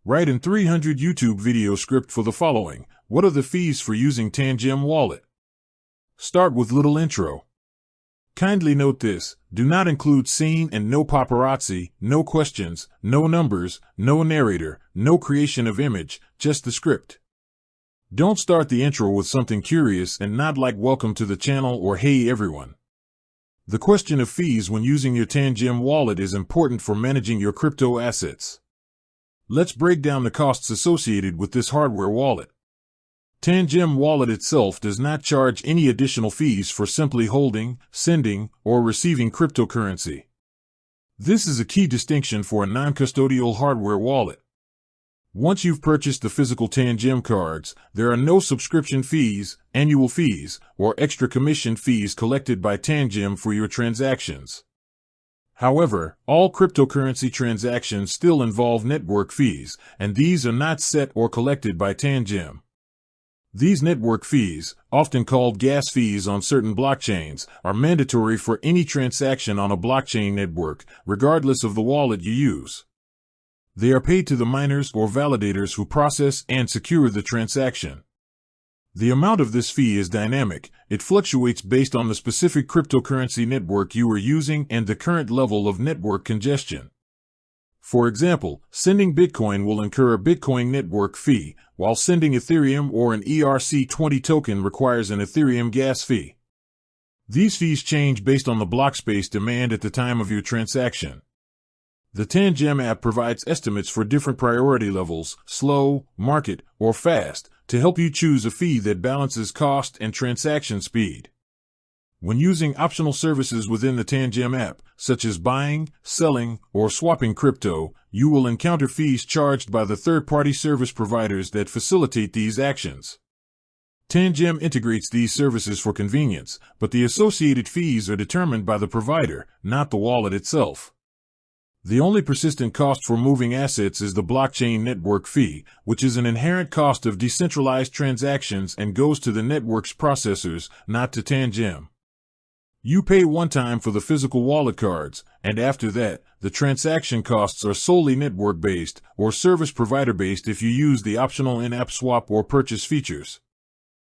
Write in 300 YouTube video script for the following. What are the fees for using Tangem Wallet? Start with little intro. Kindly note this, do not include scene and no paparazzi, no questions, no numbers, no narrator, no creation of image, just the script. Don't start the intro with something curious and not like welcome to the channel or hey everyone. The question of fees when using your Tangem wallet is important for managing your crypto assets. Let's break down the costs associated with this hardware wallet. Tangem Wallet itself does not charge any additional fees for simply holding, sending, or receiving cryptocurrency. This is a key distinction for a non-custodial hardware wallet. Once you've purchased the physical Tangem cards, there are no subscription fees, annual fees, or extra commission fees collected by Tangem for your transactions. However, all cryptocurrency transactions still involve network fees, and these are not set or collected by Tangem. These network fees, often called gas fees on certain blockchains, are mandatory for any transaction on a blockchain network, regardless of the wallet you use. They are paid to the miners or validators who process and secure the transaction. The amount of this fee is dynamic. It fluctuates based on the specific cryptocurrency network you are using and the current level of network congestion. For example, sending Bitcoin will incur a Bitcoin network fee, while sending Ethereum or an ERC20 token requires an Ethereum gas fee. These fees change based on the block space demand at the time of your transaction. The Tangem app provides estimates for different priority levels, slow, market, or fast, to help you choose a fee that balances cost and transaction speed. When using optional services within the Tangem app, such as buying, selling, or swapping crypto, you will encounter fees charged by the third-party service providers that facilitate these actions. Tangem integrates these services for convenience, but the associated fees are determined by the provider, not the wallet itself. The only persistent cost for moving assets is the blockchain network fee, which is an inherent cost of decentralized transactions and goes to the network's processors, not to Tangem. You pay one time for the physical wallet cards, and after that, the transaction costs are solely network-based or service provider-based if you use the optional in-app swap or purchase features.